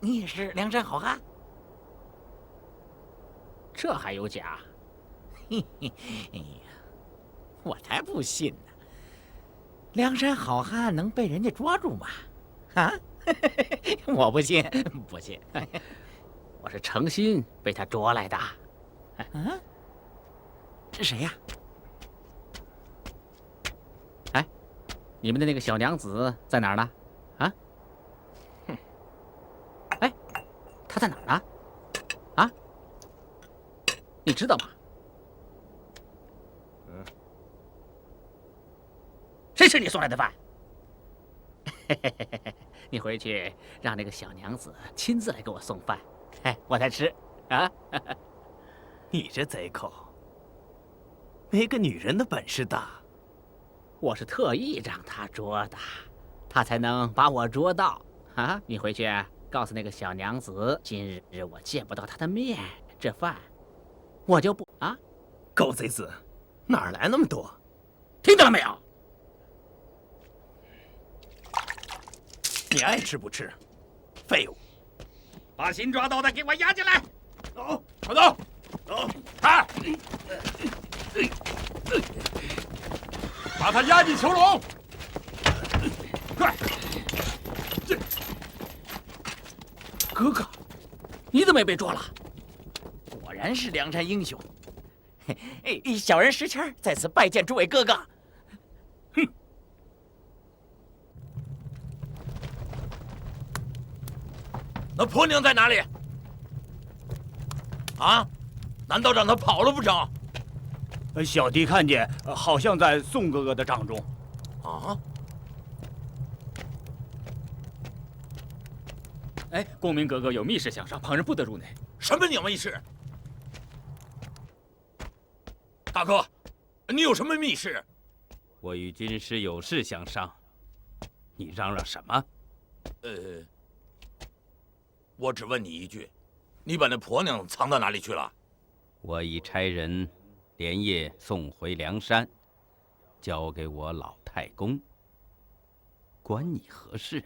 你也是梁山好汉？这还有假？嘿嘿，哎呀，我才不信呢！梁山好汉能被人家捉住吗？啊？我不信，不信。我是诚心被他捉来的。嗯，是谁呀？哎，你们的那个小娘子在哪儿呢？啊？哼！哎，她在哪儿呢？啊？你知道吗？谁吃你送来的饭？你回去让那个小娘子亲自来给我送饭，我才吃啊！你这贼寇，没个女人的本事大。我是特意让她捉的，她才能把我捉到啊！你回去告诉那个小娘子，今日我见不到她的面，这饭我就不啊！狗贼子，哪儿来那么多？听到了没有？你爱吃不吃？废物！把新抓到的给我押进来！走，快走！走，看，把他押进囚笼。快！哥哥，你怎么也被捉了？果然是梁山英雄。小人石谦在此拜见诸位哥哥。哼！那婆娘在哪里？啊？难道让她跑了不成？小弟看见，好像在宋哥哥的帐中。啊？哎，公明哥哥有密事相商，旁人不得入内。什么鸟密事？大哥，你有什么密事？我与军师有事相商，你嚷嚷什么？我只问你一句，你把那婆娘藏到哪里去了？我已差人连夜送回梁山，交给我老太公。关你何事？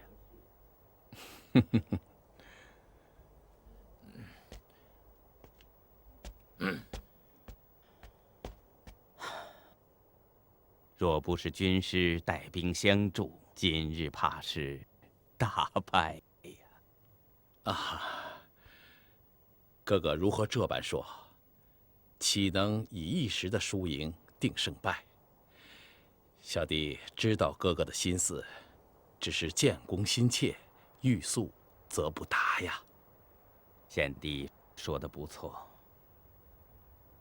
若不是军师带兵相助，今日怕是大败呀！哥哥如何这般说？岂能以一时的输赢定胜败？小弟知道哥哥的心思，只是建功心切，欲速则不达呀。贤弟说得不错。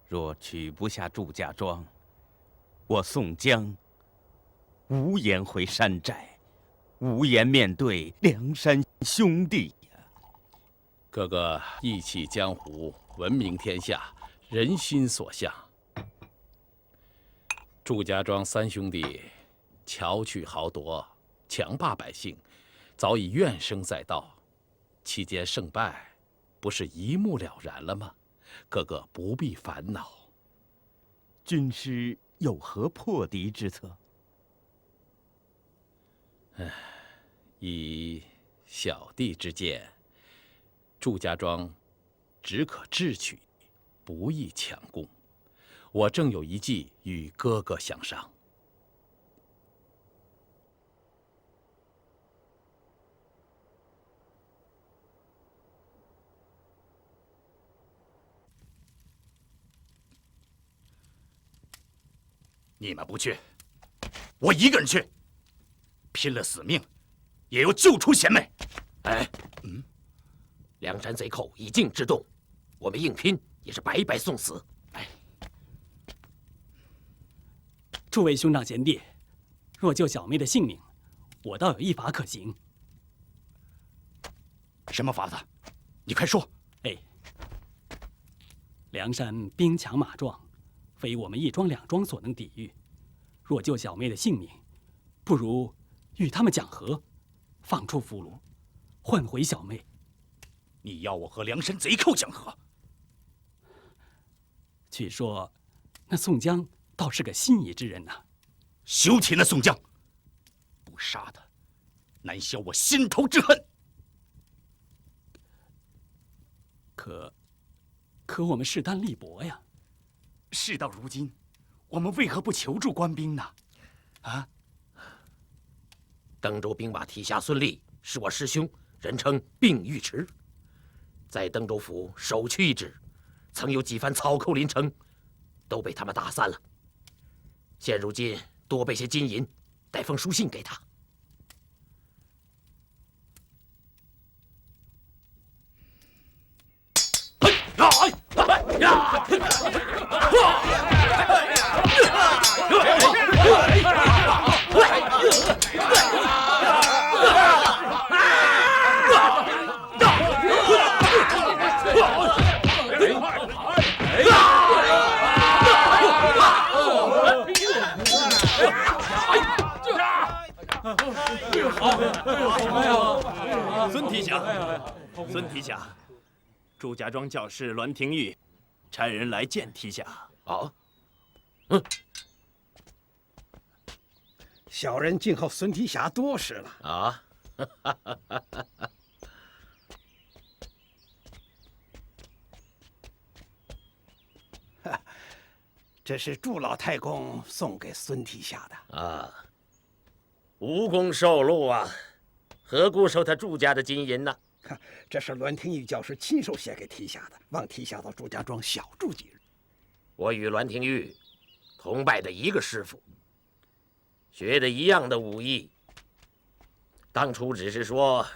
若取不下祝家庄，我宋江无颜回山寨，无颜面对梁山兄弟呀。哥哥义气江湖，闻名天下，人心所向。祝家庄三兄弟巧取豪夺，强霸百姓，早已怨声载道，期间胜败不是一目了然了吗？哥哥不必烦恼。军师有何破敌之策？以小弟之见，祝家庄只可智取，不宜强攻。我正有一计与哥哥相商。你们不去，我一个人去，拼了死命，也要救出贤妹。梁山贼寇已经制动，我们硬拼也是白白送死。诸位兄长贤弟，若救小妹的性命，我倒有一法可行。什么法子？你快说。梁山兵强马壮，非我们一庄两庄所能抵御。若救小妹的性命，不如与他们讲和，放出俘虏，换回小妹。你要我和梁山贼寇讲和？据说那宋江倒是个心仪之人呐。休提那宋江，不杀他，难消我心头之恨。可我们势单力薄呀。事到如今，我们为何不求助官兵呢？啊？登州兵马提辖孙立是我师兄，人称并尉迟，在登州府首屈一指，曾有几番草寇临城，都被他们打散了。现如今多备些金银，带封书信给他。孙提辖，孙提辖，祝家庄教士栾廷玉差人来见提辖。啊，小人敬候孙提辖多时了。啊，这是祝老太公送给孙提辖的。啊，无功受禄啊，何故收他祝家的金银呢？这是栾廷玉教师亲手写给提辖的，望提辖到祝家庄小住几日。我与栾廷玉同拜的一个师傅，学的一样的武艺。当初只是说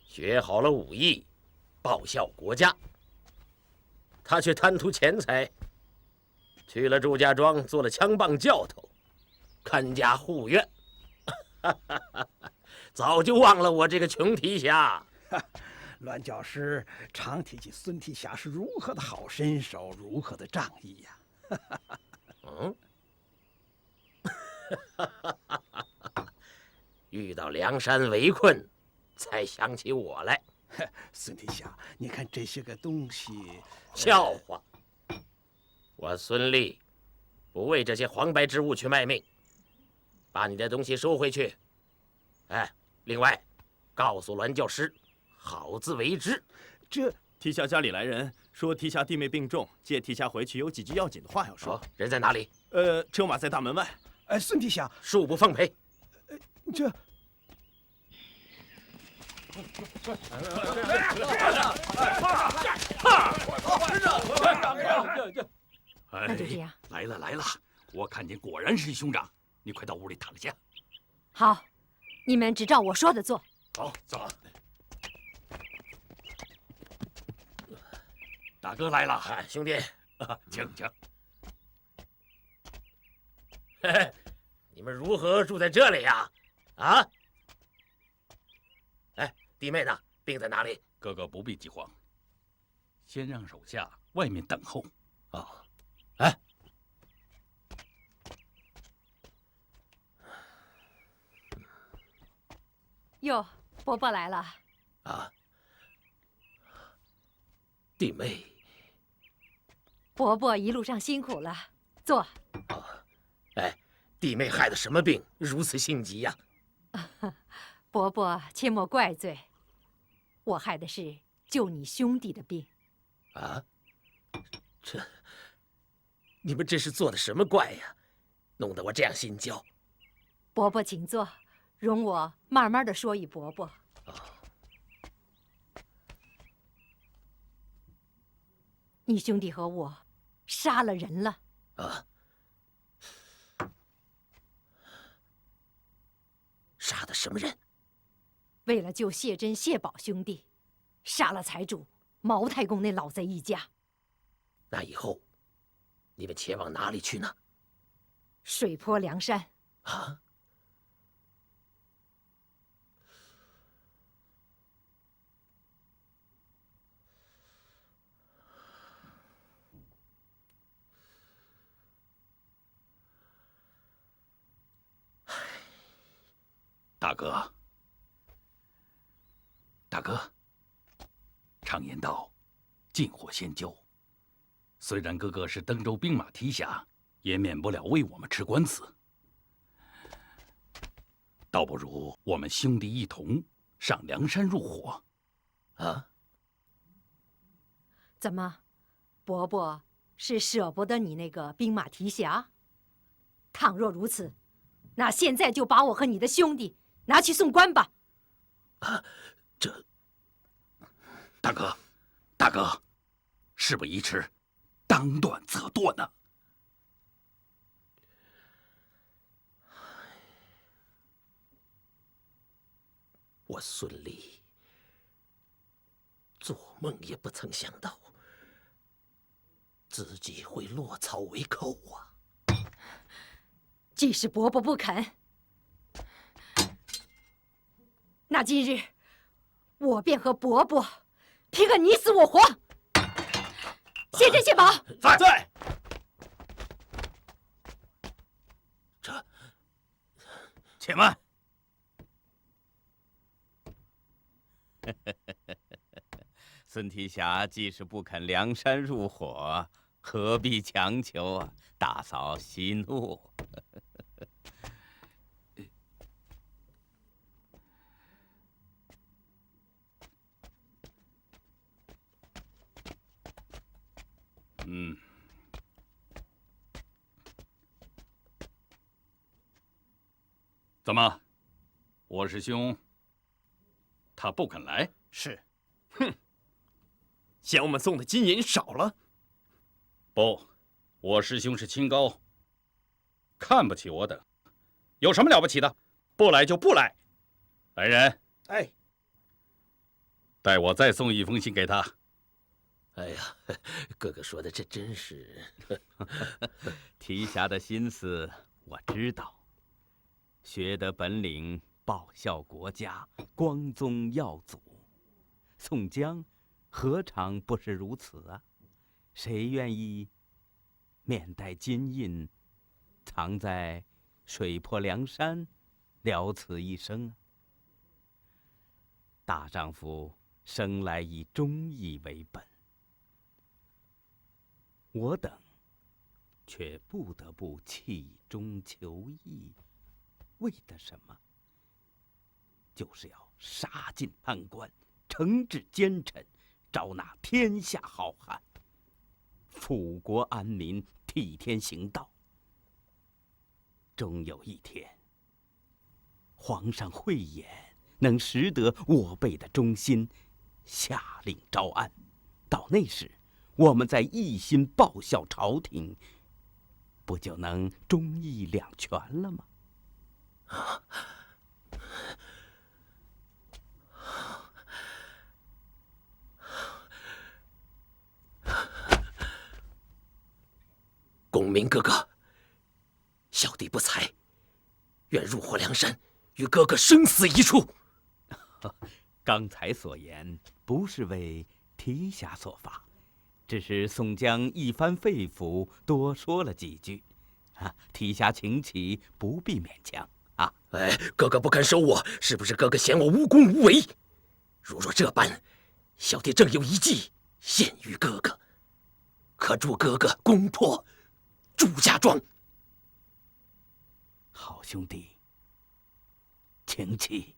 学好了武艺，报效国家，他却贪图钱财，去了祝家庄做了枪棒教头，看家护院，早就忘了我这个穷提辖。栾教师常提起孙提辖是如何的好身手，如何的仗义呀。嗯，遇到梁山围困，才想起我来。孙提辖，你看这些个东西，笑话！我孙立不为这些黄白之物去卖命，把你的东西收回去。哎，另外，告诉栾教师，好自为之。这提辖家里来人说，提辖弟妹病重，借提辖回去有几句要紧的话要说。人在哪里？车马在大门外。孙提辖，恕不奉陪。这。那就这样。来了来了，我看见果然是兄长，你快到屋里躺下。好，你们只照我说的做。好，走。大哥来了，兄弟，请请。嘿嘿，你们如何住在这里呀？啊？哎，弟妹呢？病在哪里？哥哥不必急慌，先让手下外面等候。哦，哎，哟，伯伯来了。啊，弟妹。伯伯一路上辛苦了，坐。哦，哎，弟妹害的什么病，如此性急呀？伯伯切莫怪罪，我害的是救你兄弟的病。啊，你们这是做的什么怪呀？弄得我这样心焦。伯伯请坐，容我慢慢的说与伯伯。你兄弟和我杀了人了。啊？杀的什么人？为了救谢珍、谢宝兄弟，杀了财主毛太公那老贼一家。那以后，你们前往哪里去呢？水泊梁山。啊？大哥，大哥，常言道，近火先救。虽然哥哥是登州兵马提辖，也免不了为我们吃官司。倒不如我们兄弟一同上梁山入伙。啊？怎么，伯伯是舍不得你那个兵马提辖？倘若如此，那现在就把我和你的兄弟拿去送官吧。这，大哥，事不宜迟，当断则断呢。我孙俪做梦也不曾想到，自己会落草为寇啊！既是伯伯不肯，那今日我便和伯伯拼个你死我活。谢珍、谢宝在。且慢。孙提辖既是不肯梁山入伙，何必强求啊？大嫂息怒。怎么，我师兄他不肯来？是，哼，嫌我们送的金银少了？不，我师兄是清高，看不起我等，有什么了不起的？不来就不来。来人，哎，待我再送一封信给他。哎呀，哥哥说的这真是。提辖的心思我知道，学得本领，报效国家，光宗耀祖。宋江何尝不是如此啊？谁愿意面带金印，藏在水泊梁山，了此一生啊？大丈夫生来以忠义为本，我等却不得不弃忠求义，为的什么？就是要杀尽贪官，惩治奸臣，招纳天下好汉，抚国安民，替天行道。终有一天，皇上慧眼，能识得我辈的忠心，下令招安。到那时，我们再一心报效朝廷，不就能忠义两全了吗？公明哥哥，小弟不才，愿入伙梁山，与哥哥生死一处。刚才所言不是为提辖所发，只是宋江一番肺腑，多说了几句，提辖请起，不必勉强啊。哎，哥哥不肯收我，是不是哥哥嫌我无功无为？如若这般，小弟正有一计献于哥哥，可助哥哥攻破祝家庄。好兄弟，请起。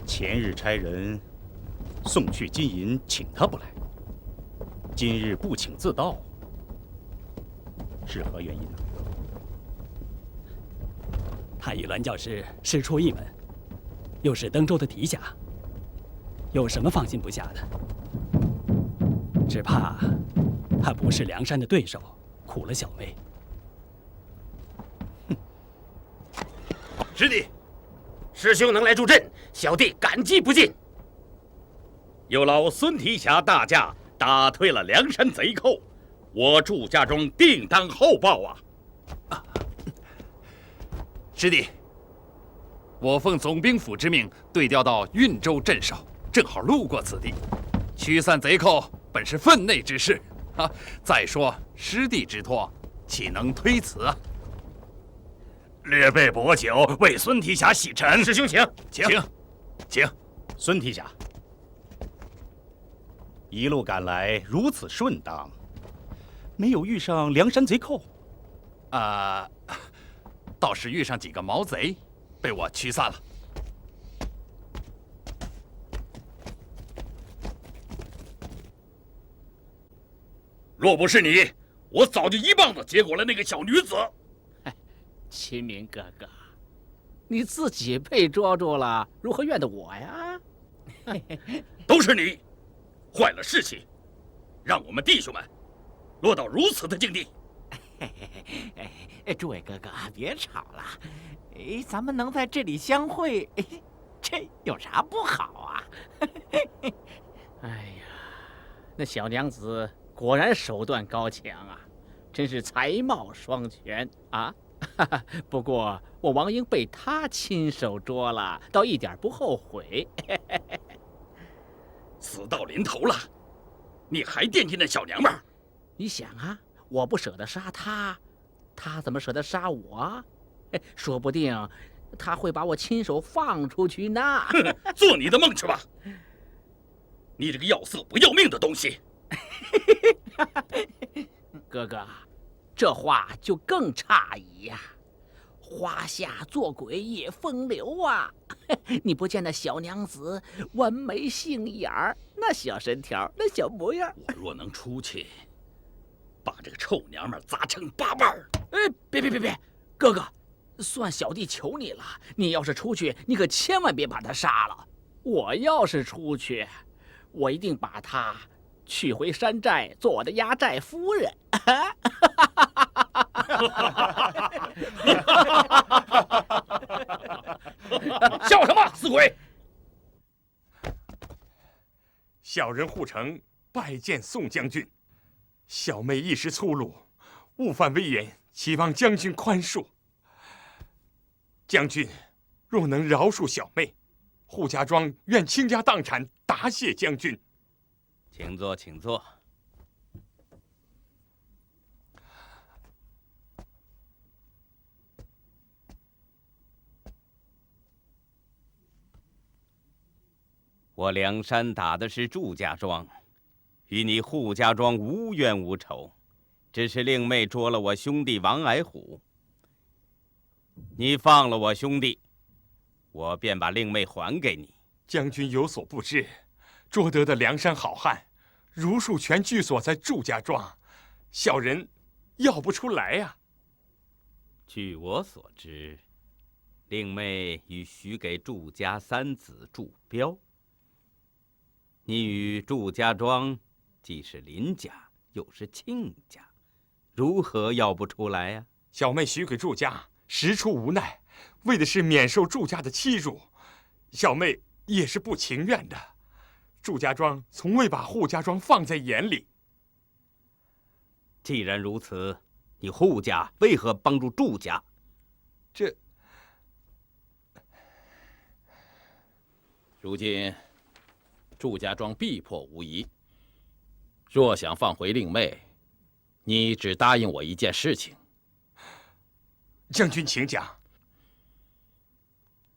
前日差人送去金银，请他不来，今日不请自到，是何原因呢？他与栾教师师出一门，又是登州的提辖，有什么放心不下的？只怕他不是梁山的对手，苦了小妹。师弟，师兄能来助阵，小弟感激不尽。有劳孙提辖大驾打退了梁山贼寇，我祝家庄定当厚报啊！师弟，我奉总兵府之命，对调到运州镇守，正好路过此地，驱散贼寇本是分内之事啊。再说师弟之托，岂能推辞啊？略备薄酒，为孙提辖洗尘。师兄请。请。孙提辖，一路赶来如此顺当，没有遇上梁山贼寇？倒是遇上几个毛贼，被我驱散了。若不是你，我早就一棒子接过了那个小女子。秦明哥哥，你自己被捉住了，如何怨得我呀？都是你，坏了士气，让我们弟兄们落到如此的境地。诸位哥哥，别吵了。咱们能在这里相会，这有啥不好啊？哎呀，那小娘子果然手段高强啊，真是才貌双全啊！不过我王英被她亲手捉了，倒一点不后悔。死到临头了，你还惦记那小娘们儿？你想啊，我不舍得杀她，她怎么舍得杀我？说不定她会把我亲手放出去呢。做你的梦去吧！你这个要色不要命的东西！哥哥，这话就更诧异呀。花下做鬼也风流啊！你不见那小娘子弯眉杏眼儿，那小身条，那小模样。我若能出去，把这个臭娘们砸成八瓣儿！别，哥哥，算小弟求你了。你要是出去，你可千万别把她杀了。我要是出去，我一定把她娶回山寨，做我的压寨夫人。笑什么，死鬼！小人护城拜见宋将军，小妹一时粗鲁，误犯威严，希望将军宽恕。将军若能饶恕小妹，扈家庄愿倾家荡产答谢将军。请坐，请坐。我梁山打的是祝家庄，与你扈家庄无冤无仇，只是令妹捉了我兄弟王矮虎。你放了我兄弟，我便把令妹还给你。将军有所不知，捉得的梁山好汉，如数全聚锁在祝家庄，小人要不出来呀。据我所知，令妹已许给祝家三子祝彪。你与祝家庄既是邻家，又是亲家，如何要不出来呀？小妹许给祝家，实出无奈，为的是免受祝家的欺辱。小妹也是不情愿的。祝家庄从未把扈家庄放在眼里。既然如此，你扈家为何帮助祝家？如今祝家庄必破无疑。若想放回令妹，你只答应我一件事情。将军请讲。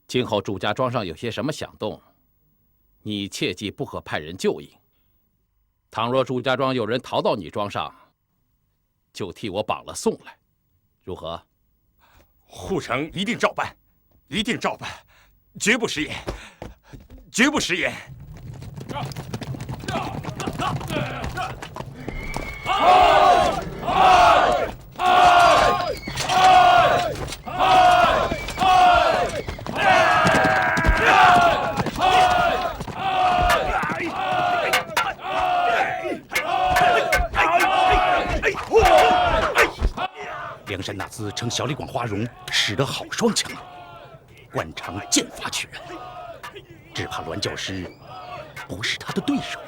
今后祝家庄上有些什么响动，你切记不可派人救应。倘若祝家庄有人逃到你庄上，就替我绑了送来，如何？护城一定照办，一定照办，绝不食言，绝不食言。梁山那厮称小李广花荣，使得好双枪，惯常剑法取人，只怕栾教师不是他的对手。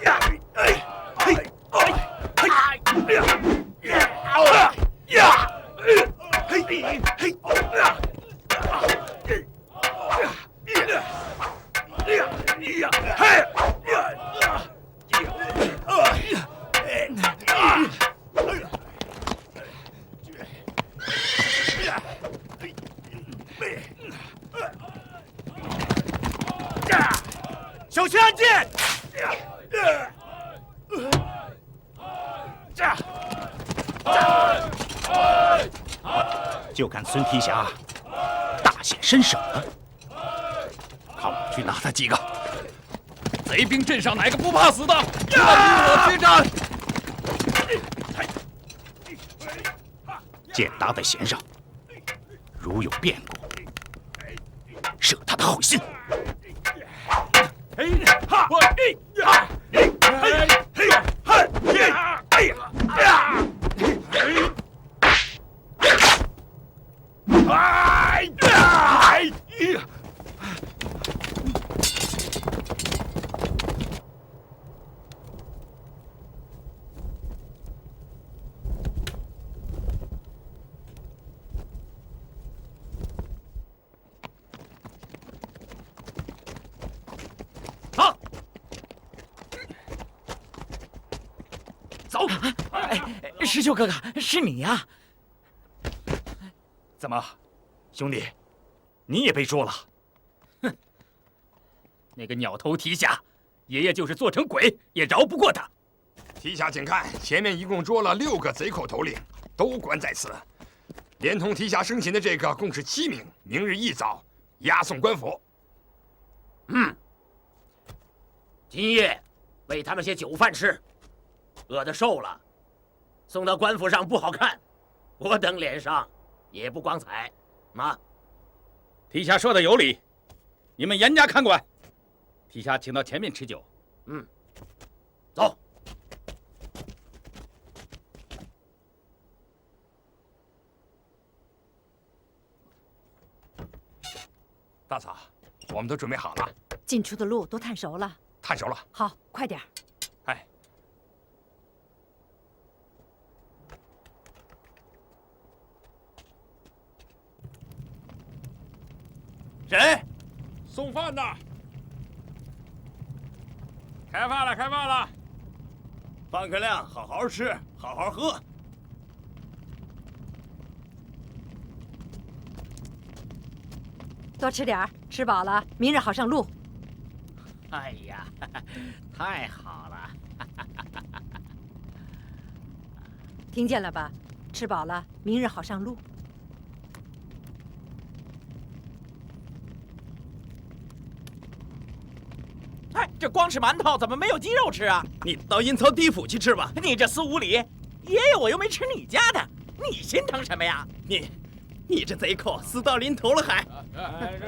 小心安剑！就看孙提辖大显身手了，看我去拿他几个！贼兵阵上哪个不怕死的？与我决战！箭搭在弦上，如有变故，射他的后心。走！哎，石秀哥哥，是你呀？怎么，兄弟，你也被捉了？哼！那个鸟头提辖，爷爷就是做成鬼也饶不过他。提辖，请看，前面一共捉了6个贼寇头领，都关在此，连同提辖生擒的这个，共是7名，明日一早押送官府。今夜喂他们些酒饭吃，饿得瘦了，送到官府上不好看，我等脸上也不光彩。妈，提辖说的有理，你们严加看管。提辖请到前面吃酒。走。大嫂，我们都准备好了，进出的路都探熟了。探熟了。好，快点。哎，谁？送饭的。开饭了，开饭了。饭可亮，好好吃，好好喝。多吃点儿，吃饱了，明日好上路。哎呀，太好了！听见了吧？吃饱了，明日好上路。哎，这光吃馒头怎么没有鸡肉吃啊？你到阴曹地府去吃吧！你这死无礼！爷爷我又没吃你家的，你心疼什么呀？你这贼寇死到临头了还？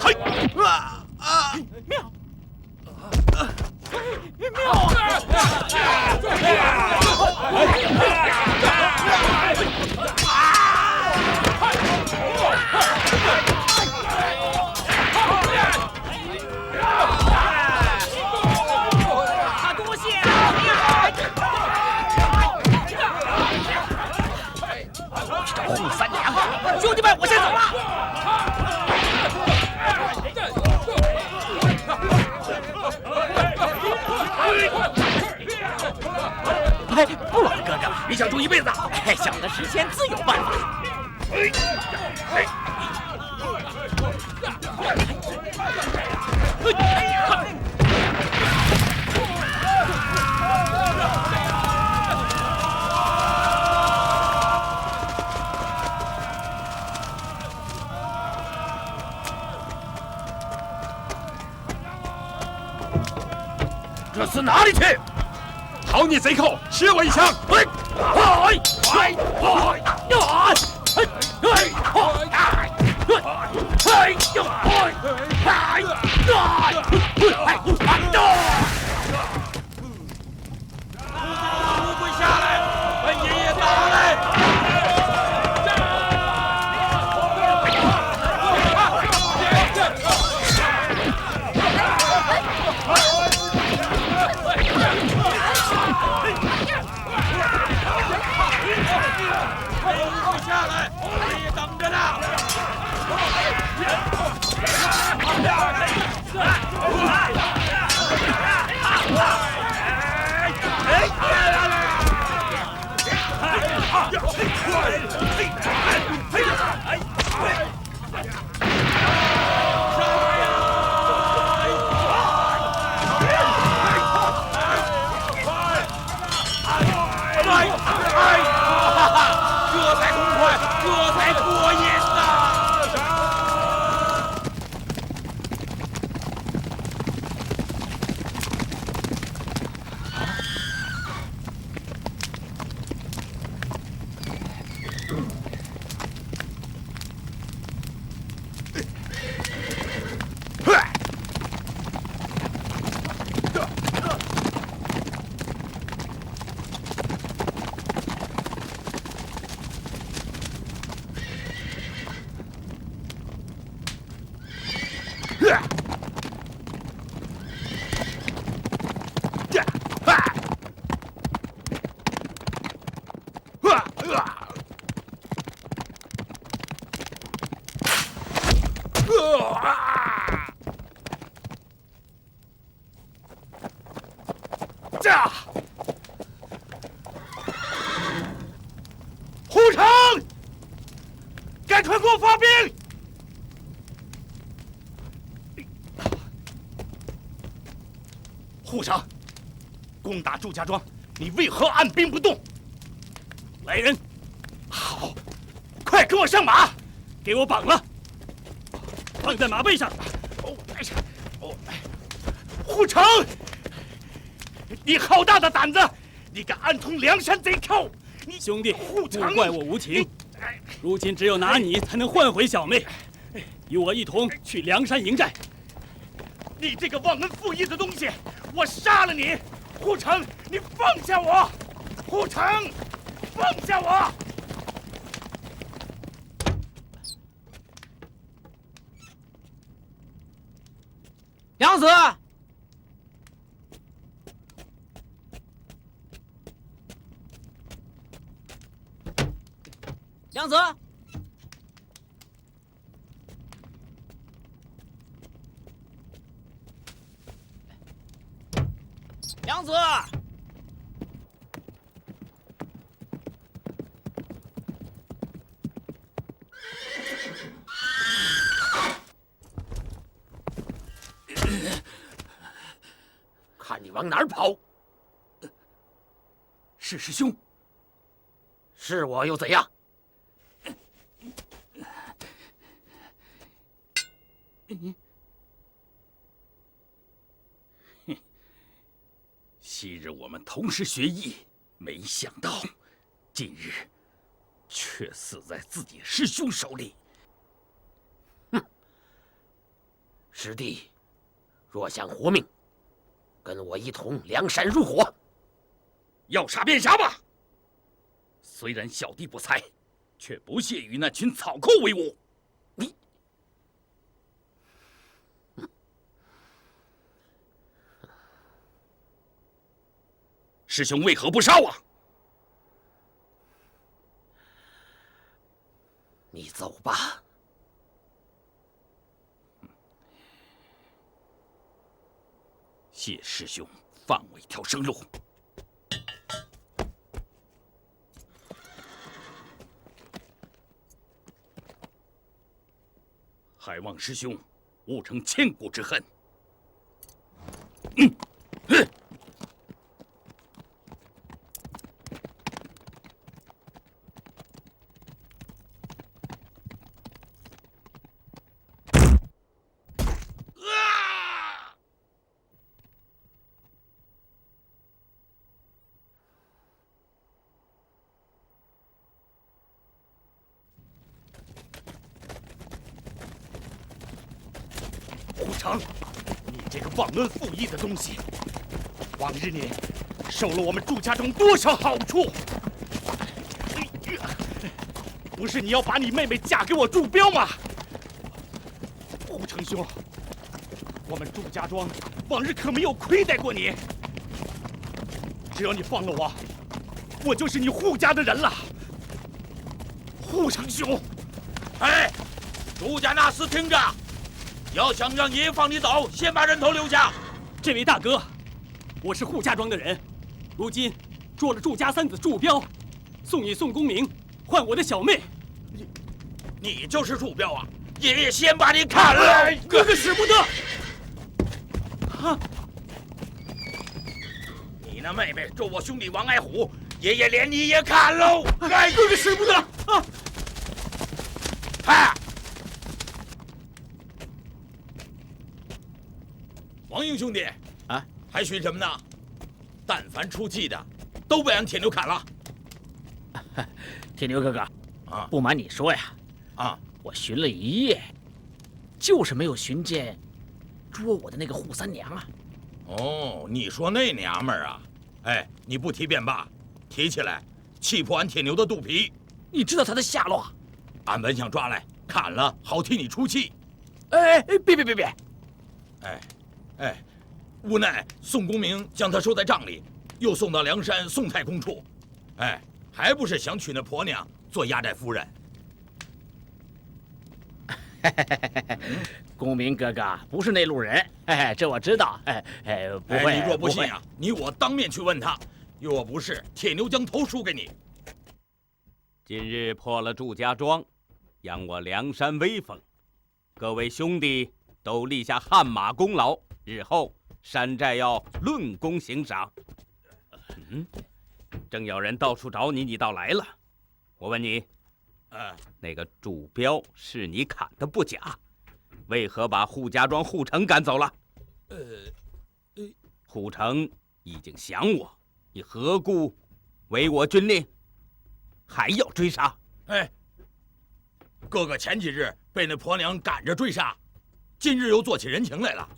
嘿！妙！扈三娘，兄弟们，我先走了。哎，不了，哥哥，你想住一辈子？哎，小的时间自有办法。这是哪里去？好你贼寇，吃我一枪！乌龟下来，把爷爷打来！下来，爷爷等着呢。驾！护城，赶快给我发兵！护城，攻打祝家庄，你为何按兵不动？来人！好，快跟我上马，给我绑了，放在马背上。护城，你好大的胆子！你敢暗通梁山贼寇！你兄弟，护城，勿怪我无情。如今只有拿你才能换回小妹，与我一同去梁山迎战。你这个忘恩负义的东西，我杀了你！护城，你放下我！护城，放下我！娘子，娘子，娘子，看你往哪儿跑！是师兄，是我又怎样？昔日我们同时学艺，没想到今日却死在自己师兄手里。师弟，若想活命，跟我一同梁山入伙。要杀便杀吧！虽然小弟不才，却不屑与那群草寇为伍。你，师兄为何不杀我？你走吧。谢师兄放我一条生路。还望师兄勿成千古之恨。护城，你这个忘恩负义的东西！往日你受了我们祝家庄多少好处？不是你要把你妹妹嫁给我祝彪吗？护城兄，我们祝家庄往日可没有亏待过你。只要你放了我，我就是你护家的人了。护城兄，哎，祝家那厮听着！要想让爷爷放你走，先把人头留下。这位大哥，我是扈家庄的人，如今捉了祝家三子祝彪，送你宋公明，换我的小妹。你就是祝彪啊！爷爷先把你砍了！哥哥使不得！啊！你那妹妹咒我兄弟王爱虎，爷爷连你也砍喽！哎，哥哥使不得！啊！嗨！王英兄弟，啊，还寻什么呢？但凡出气的，都被俺铁牛砍了。铁牛哥哥，啊，不瞒你说呀，啊，我寻了一夜，就是没有寻见捉我的那个扈三娘啊。哦，你说那娘们儿啊？哎，你不提便罢，提起来，气破俺铁牛的肚皮。你知道她的下落？俺本想抓来砍了，好替你出气。哎，别！哎，无奈宋公明将他收在帐里，又送到梁山宋太公处。哎，还不是想娶那婆娘做压寨夫人。公明哥哥不是那路人，这我知道。不会。你若不信啊，你我当面去问他。若不是，铁牛将头输给你。今日破了祝家庄，扬我梁山威风，各位兄弟都立下汗马功劳，日后山寨要论功行赏。正有人到处找你，你倒来了。我问你，那个祝标是你砍的不假，为何把扈家庄扈城赶走了？扈城已经降我，你何故违我军令，还要追杀？哥哥前几日被那婆娘赶着追杀，今日又做起人情来了。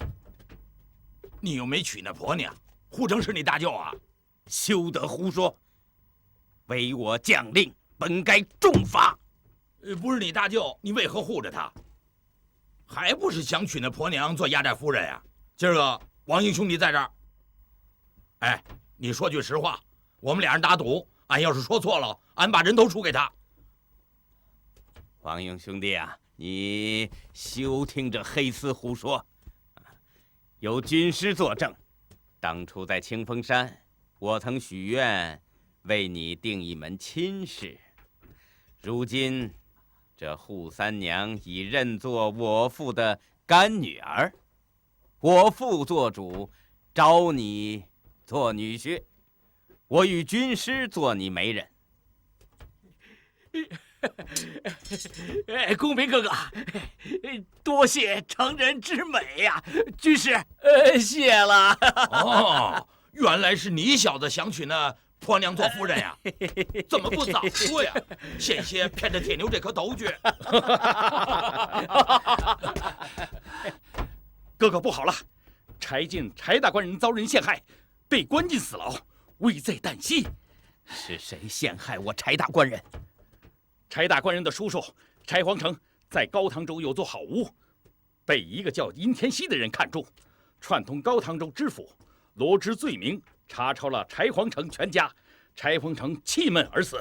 你又没娶那婆娘，扈城是你大舅啊？休得胡说！违我将令，本该重罚。不是你大舅，你为何护着他？还不是想娶那婆娘做压寨夫人呀？今儿个王英兄弟在这儿，你说句实话，我们俩人打赌，俺要是说错了，俺把人头输给他。王英兄弟啊，你休听这黑丝胡说。有军师作证，当初在清风山，我曾许愿为你定一门亲事。如今这扈三娘已认作我父的干女儿，我父做主，招你做女婿，我与军师做你媒人。公明哥哥，多谢成人之美呀！军师，谢了。原来是你小子想娶那婆娘做夫人呀？怎么不早说呀？险些骗着铁牛这颗头去。哥哥不好了，柴进柴大官人遭人陷害，被关进死牢，危在旦夕。是谁陷害我柴大官人？柴大官人的叔叔柴皇城在高唐州有座好屋，被一个叫殷天锡的人看中，串通高唐州知府，罗织罪名，查抄了柴皇城全家。柴皇城气闷而死。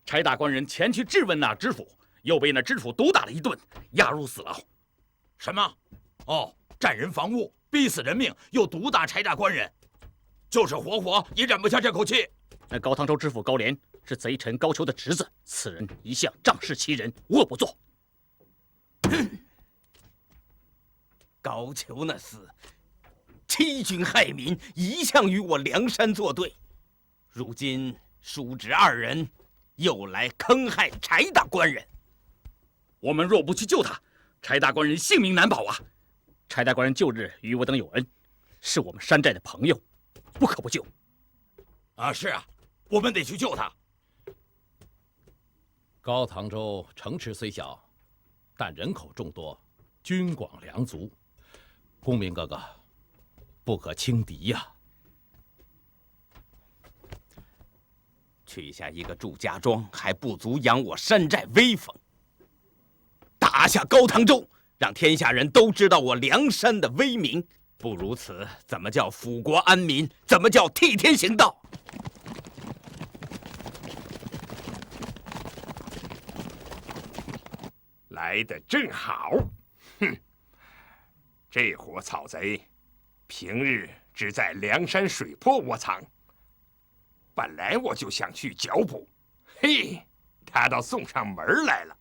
柴大官人前去质问那知府，又被那知府毒打了一顿，押入死牢。什么？占人房屋，逼死人命，又毒打柴大官人，就是活活也忍不下这口气。那高唐州知府高廉是贼臣高俅的侄子，此人一向仗势欺人，无恶不作。高俅那厮欺君害民，一向与我梁山作对，如今叔侄二人又来坑害柴大官人。我们若不去救他，柴大官人性命难保啊！柴大官人旧日与我等有恩，是我们山寨的朋友，不可不救。是啊，我们得去救他。高唐州城池虽小，但人口众多，军广粮足。公明哥哥，不可轻敌呀！取下一个祝家庄，还不足扬我山寨威风。打下高唐州，让天下人都知道我梁山的威名。不如此，怎么叫抚国安民？怎么叫替天行道？来得正好。这伙草贼平日只在梁山水泊窝藏，本来我就想去剿捕，他倒送上门来了。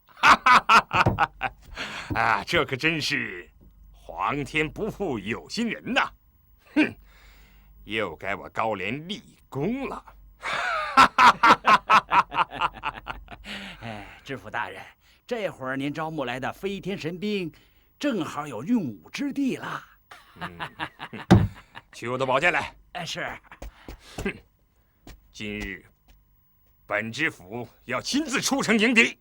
这可真是皇天不负有心人呐！又该我高廉立功了。知府大人，这会儿您招募来的飞天神兵，正好有用武之地了。取我的宝剑来。是。今日本知府要亲自出城迎敌。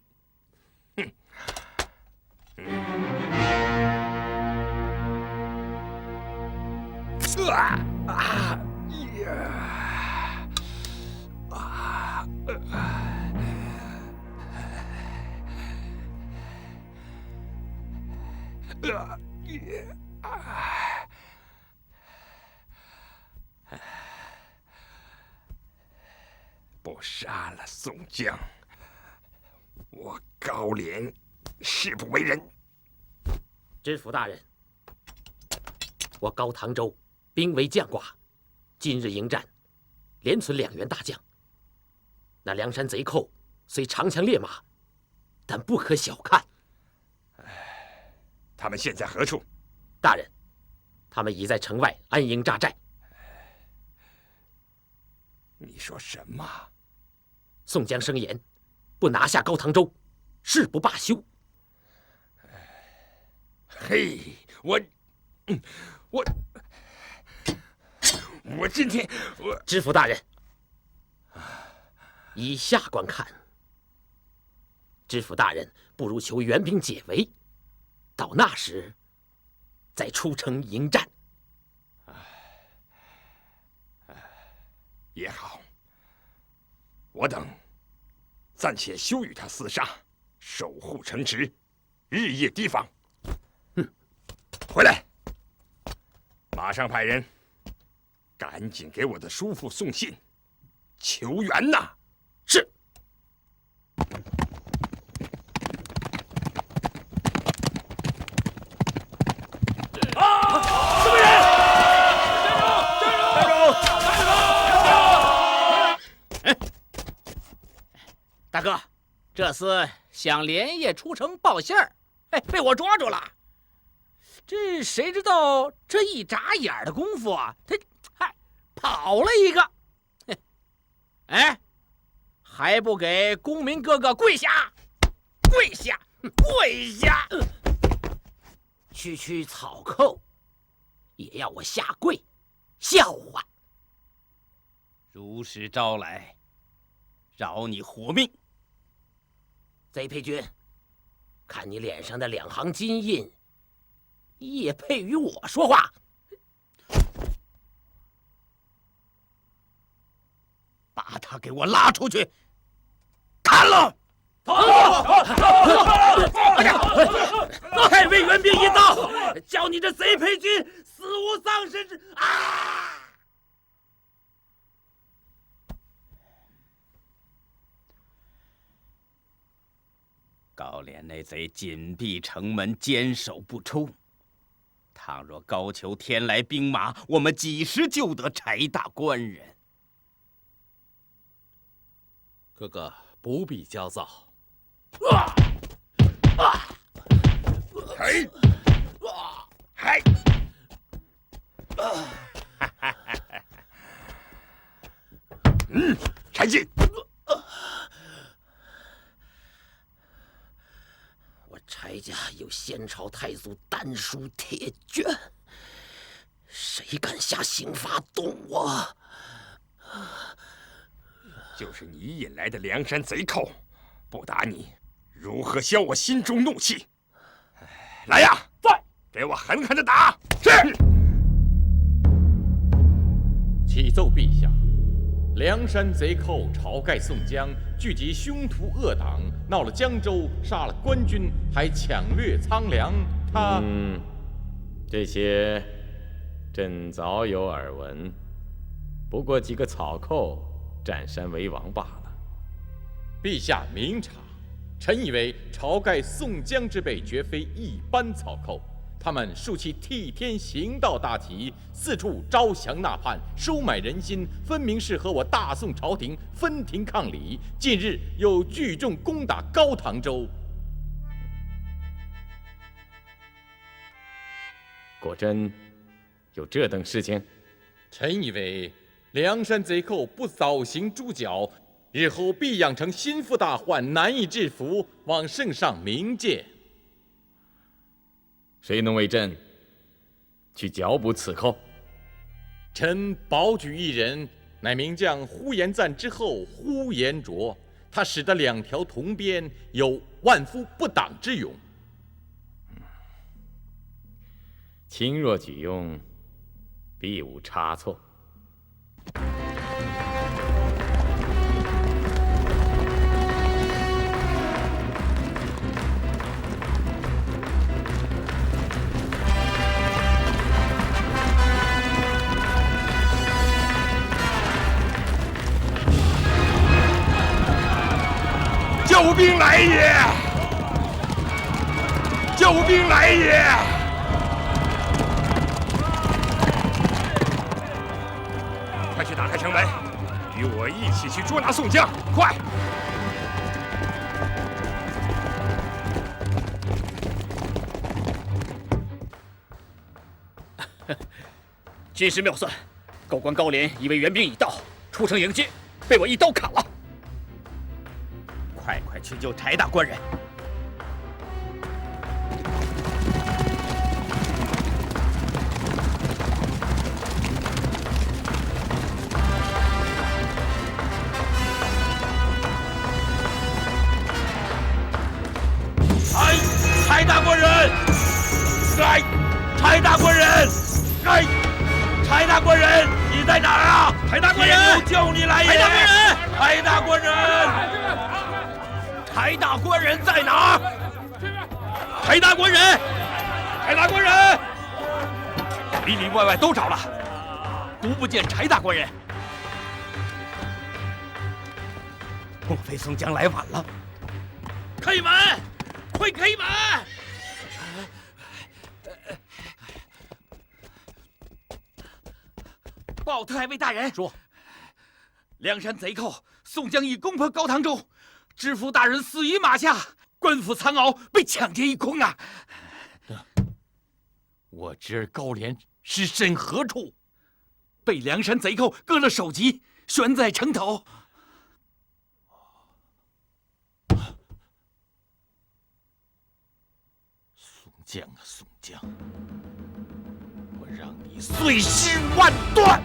不杀了宋江，我高廉誓不为人。知府大人，我高唐州兵为将寡，今日迎战，连存2员大将。那梁山贼寇虽长枪烈马，但不可小看。他们现在何处？大人，他们已在城外安营扎寨。你说什么？宋江声言，不拿下高唐州，誓不罢休。嘿，我今天知府大人，以下观看，知府大人不如求援兵解围，到那时再出城迎战。也好，我等暂且休与他厮杀，守护城池，日夜提防。回来，马上派人赶紧给我的叔父送信，求援呐！是。大哥，这厮想连夜出城报信儿，被我抓住了。这谁知道这一眨眼的功夫啊，他还跑了一个。哎，还不给公民哥哥跪下！跪下！跪下！区草寇也要我下跪，笑话！如实招来，饶你活命。贼裴军，看你脸上的2行金印，也配与我说话？把他给我拉出去，砍了！太尉援兵一到，叫你这贼裴军死无葬身之啊！高廉那贼紧闭城门，坚守不出。倘若高俅添来兵马，我们几时救得柴大官人？哥哥不必焦躁。嘿，嗨，柴进，我柴家有先朝太祖丹书铁卷，谁敢下刑罚动我？就是你引来的梁山贼寇，不打你，如何消我心中怒气？来呀，在，给我狠狠的打！是。启奏陛下，梁山贼寇晁盖、宋江聚集凶徒恶党，闹了江州，杀了官军，还抢掠仓粮。他这些朕早有耳闻，不过几个草寇占山为王罢了。陛下明察，臣以为晁盖、宋江之辈绝非一般草寇，他们竖起替天行道大旗，四处招降纳叛，收买人心，分明是和我大宋朝廷分庭抗礼。近日又聚众攻打高唐州，果真有这等事情？臣以为梁山贼寇不早行诛剿，日后必养成心腹大患，难以制服，望圣上明鉴。谁能为朕去剿捕此寇？臣保举一人，乃名将呼延赞之后呼延灼，他使得2条铜鞭，有万夫不挡之勇。卿若举用，必无差错。救兵来也！救兵来也！快去打开城门，与我一起去捉拿宋江！快！今时妙算，高官高廉以为援兵已到，出城迎接，被我一刀砍了。快去救柴大官人！柴大官人，柴大官人，柴大官人，你在哪儿啊？柴大官人，叫你来也！柴大官人，柴大官人，柴大官人在哪儿？柴大官人，柴大官人，里里外外都找了，独不见柴大官人。莫非宋江来晚了？开门！快开门！报太尉大人，说，梁山贼寇宋江已攻破高唐州，知府大人死于马下，官府藏獒被抢劫一空啊！我知高廉失身何处？被梁山贼寇割了首级，悬在城头。宋江，我让你碎尸万段！